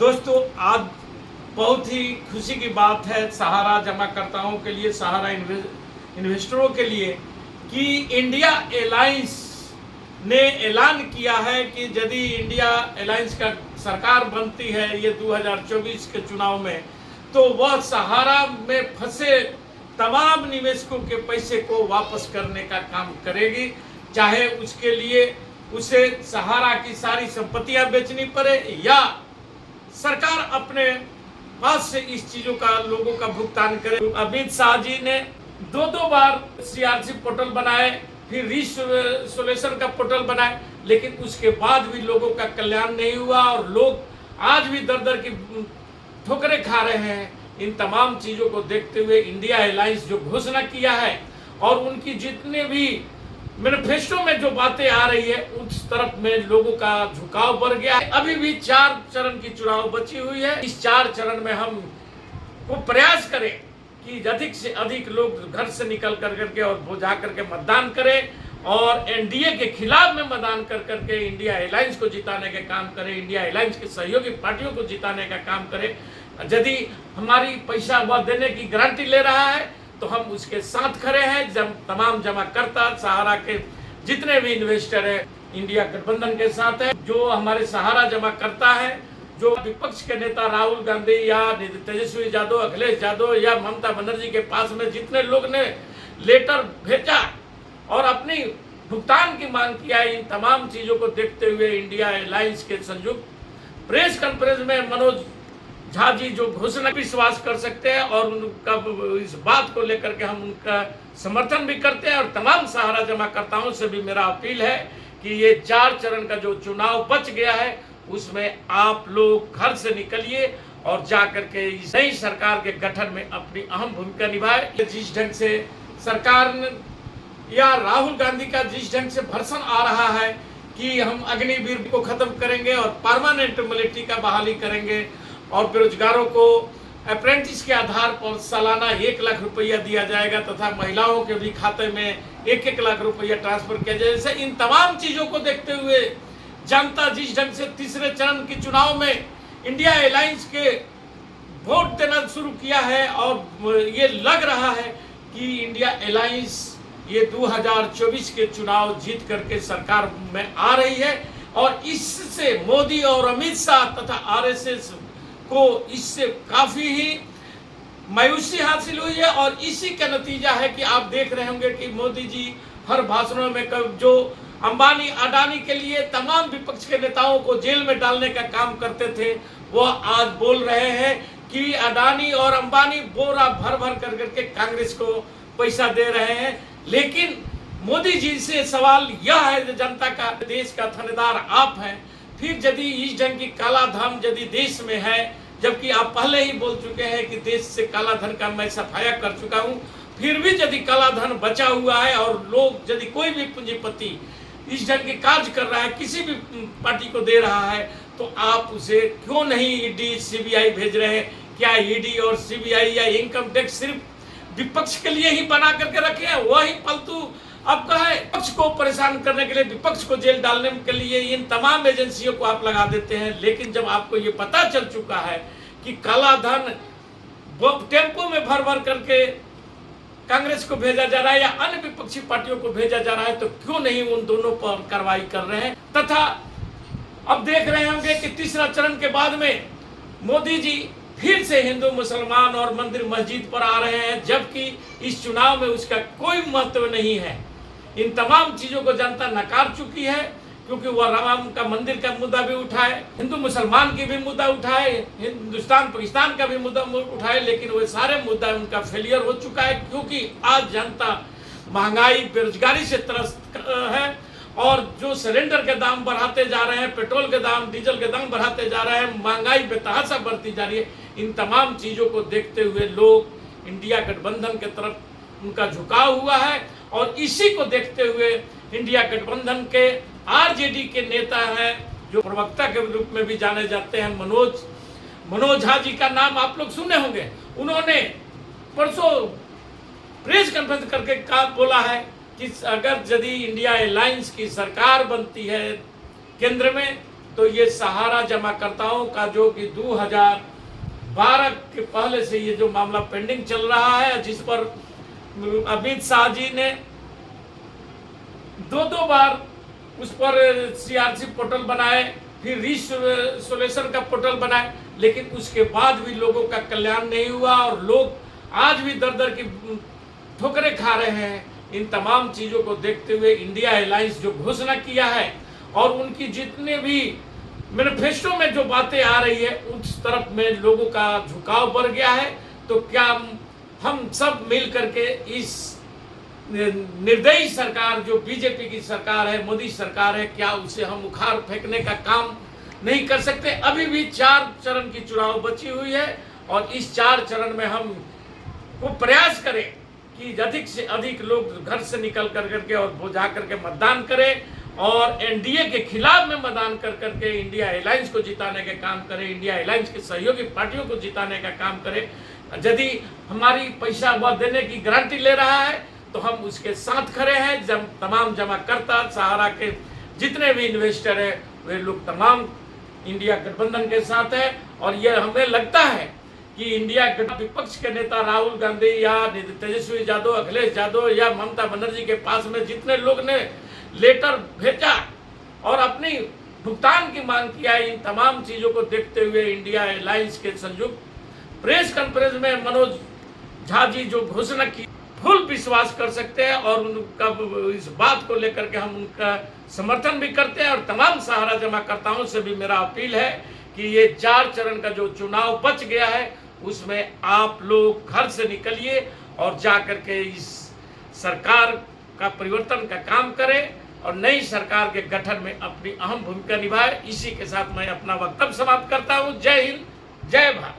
दोस्तों, आज बहुत ही खुशी की बात है सहारा जमाकर्ताओं के लिए, सहारा इन्वेस्टरों के लिए कि इंडिया एलायंस ने ऐलान किया है कि यदि इंडिया एलायंस का सरकार बनती है ये 2024 के चुनाव में, तो वह सहारा में फंसे तमाम निवेशकों के पैसे को वापस करने का काम करेगी, चाहे उसके लिए उसे सहारा की सारी संपत्तियां बेचनी पड़े या सरकार अपने पास से इस चीजों का लोगों का भुगतान करे। अमित शाह जी ने दो बार सीआरसी पोर्टल बनाए, फिर रिसोल्यूशन का पोर्टल बनाए, लेकिन उसके बाद भी लोगों का कल्याण नहीं हुआ और लोग आज भी दर दर की ठोकरें खा रहे हैं। इन तमाम चीजों को देखते हुए इंडिया एलायंस जो घोषणा किया है और उनकी जितने भी मैनिफेस्टो में जो बातें आ रही है उस तरफ में लोगों का झुकाव बढ़ गया है। अभी भी 4 चरण की चुनाव बची हुई है। इस 4 चरण में हम को प्रयास करें कि अधिक से अधिक लोग घर से निकल करके और जा करके मतदान करें और एनडीए के खिलाफ में मतदान करके इंडिया एलायंस को जिताने का काम करें, इंडिया एलायंस के सहयोगी पार्टियों को जिताने का काम करें। यदि हमारी पैसा वह देने की गारंटी ले रहा है तो हम उसके साथ खड़े हैं। जब तमाम जमाकर्ता सहारा के जितने भी इन्वेस्टर है इंडिया गठबंधन के साथ है। जो हमारे सहारा जमाकर्ता है, जो विपक्ष के नेता राहुल गांधी या तेजस्वी यादव, अखिलेश यादव या ममता बनर्जी के पास में जितने लोग ने लेटर भेजा और अपनी भुगतान की मांग किया, इन तमाम चीजों को देखते हुए इंडिया एलायंस के संयुक्त प्रेस कॉन्फ्रेंस में मनोज झा जी जो घोषणा विश्वास कर सकते हैं और उनका इस बात को लेकर के हम उनका समर्थन भी करते हैं। और तमाम सहारा जमाकर्ताओं से भी मेरा अपील है कि ये 4 चरण का जो चुनाव बच गया है उसमें आप लोग घर से निकलिए और जा करके नई सरकार के गठन में अपनी अहम भूमिका निभाए। जिस ढंग से सरकार या राहुल गांधी का जिस ढंग से भर्सन आ रहा है कि हम अग्निवीर को खत्म करेंगे और परमानेंट मिलिट्री का बहाली करेंगे और बेरोजगारों को अप्रेंटिस के आधार पर सालाना 1 लाख रुपया दिया जाएगा तथा महिलाओं के भी खाते में 1-1 लाख रुपया ट्रांसफर किया जाए। जैसे इन तमाम चीजों को देखते हुए जनता जिस ढंग से तीसरे चरण के चुनाव में इंडिया एलायंस के वोट देना शुरू किया है और ये लग रहा है कि इंडिया एलायंस ये 2024 के चुनाव जीत करके सरकार में आ रही है और इससे मोदी और अमित शाह तथा आरएसएस को इससे काफी ही मायूसी हासिल हुई है। और इसी का नतीजा है कि आप देख रहे होंगे कि मोदी जी हर भाषणों में जो अंबानी अडानी के लिए तमाम विपक्ष के नेताओं को जेल में डालने का काम करते थे, वो आज बोल रहे हैं कि अडानी और अंबानी बोरा भर भर करके कांग्रेस को पैसा दे रहे हैं। लेकिन मोदी जी से सवाल यह है, जनता का देश का थानेदार आप हैं, फिर यदि इस ढंग की काला धन यदि देश में है, जबकि आप पहले ही बोल चुके हैं कि देश से काला धन का मैं सफाया कर चुका हूं, फिर भी यदि काला धन बचा हुआ है और लोग यदि कोई भी पूंजीपति इस ढंग के कार्य कर रहा है, किसी भी पार्टी को दे रहा है, तो आप उसे क्यों नहीं ईडी सीबीआई भेज रहे हैं? क्या ईडी और सीबीआई या इनकम टैक्स सिर्फ विपक्ष के लिए ही बना करके रखे हैं? वही पलतू आपका है, विपक्ष को परेशान करने के लिए, विपक्ष को जेल डालने के लिए इन तमाम एजेंसियों को आप लगा देते हैं। लेकिन जब आपको ये पता चल चुका है कि काला धन टेम्पो में भर भर करके कांग्रेस को भेजा जा रहा है या अन्य विपक्षी पार्टियों को भेजा जा रहा है, तो क्यों नहीं उन दोनों पर कार्रवाई कर रहे हैं? तथा अब देख रहे होंगे कि तीसरा चरण के बाद में मोदी जी फिर से हिंदू मुसलमान और मंदिर मस्जिद पर आ रहे हैं, जबकि इस चुनाव में उसका कोई महत्व नहीं है। इन तमाम चीजों को जनता नकार चुकी है, क्योंकि वह राम का मंदिर का मुद्दा भी उठाए, हिंदू मुसलमान की भी मुद्दा उठाए, हिंदुस्तान पाकिस्तान का भी मुद्दा उठाए, लेकिन वह सारे मुद्दा उनका फेलियर हो चुका है। क्योंकि आज जनता महंगाई बेरोजगारी से त्रस्त है और जो सिलेंडर के दाम बढ़ाते जा रहे हैं, पेट्रोल के दाम, डीजल के दाम बढ़ाते जा रहे हैं, महंगाई बेतहाशा बढ़ती जा रही है। इन तमाम चीजों को देखते हुए लोग इंडिया गठबंधन की तरफ उनका झुकाव हुआ है और इसी को देखते हुए इंडिया गठबंधन के आरजेडी के नेता हैं, जो प्रवक्ता के रूप में भी जाने जाते हैं, मनोज झा जी का नाम आप लोग सुने होंगे। उन्होंने परसों प्रेस कॉन्फ्रेंस करके बोला है कि अगर यदि इंडिया एलायंस की सरकार बनती है केंद्र में, तो ये सहारा जमाकर्ताओं का जो कि 2012 के पहले से ये जो मामला पेंडिंग चल रहा है, जिस पर अमित शाह जी ने दो बार उस पर सीआरसी पोर्टल बनाए, फिर रिसोल्यूशन का पोर्टल बनाए, लेकिन उसके बाद भी लोगों का कल्याण नहीं हुआ और लोग आज भी दर दर की ठोकरें खा रहे हैं। इन तमाम चीजों को देखते हुए इंडिया अलायंस जो घोषणा किया है और उनकी जितने भी मैनिफेस्टो में जो बातें आ रही है, उस तरफ में लोगों का झुकाव बढ़ गया है। तो क्या हम सब मिल करके इस निर्दयी सरकार जो बीजेपी की सरकार है, मोदी सरकार है, क्या उसे हम उखाड़ फेंकने का काम नहीं कर सकते? अभी भी 4 चरण की चुनाव बची हुई है और इस 4 चरण में हम को प्रयास करें कि अधिक से अधिक लोग घर से निकल कर करके और वो जा करके मतदान करें और एनडीए के खिलाफ में मतदान कर करके इंडिया अलायंस को जिताने का काम करें, इंडिया अलायंस के सहयोगी पार्टियों को जिताने का काम करें। यदि हमारी पैसा वह देने की गारंटी ले रहा है तो हम उसके साथ खड़े हैं। जब तमाम जमाकर्ता, सहारा के जितने भी इन्वेस्टर हैं, वे लोग तमाम इंडिया गठबंधन के साथ है। और यह हमें लगता है कि इंडिया विपक्ष के नेता राहुल गांधी या तेजस्वी यादव, अखिलेश यादव या ममता बनर्जी के पास में जितने लोग ने लेटर भेजा और अपनी भुगतान की मांग किया है, इन तमाम चीजों को देखते हुए इंडिया अलायंस के संयुक्त प्रेस कॉन्फ्रेंस में मनोज झा जी जो घोषणा की, फुल विश्वास कर सकते हैं और उनका इस बात को लेकर के हम उनका समर्थन भी करते हैं। और तमाम सहारा जमाकर्ताओं से भी मेरा अपील है कि ये 4 चरण का जो चुनाव बच गया है, उसमें आप लोग घर से निकलिए और जा करके इस सरकार का परिवर्तन का काम करें और नई सरकार के गठन में अपनी अहम भूमिका निभाए। इसी के साथ मैं अपना वक्तव्य समाप्त करता हूँ। जय हिंद, जय भारत।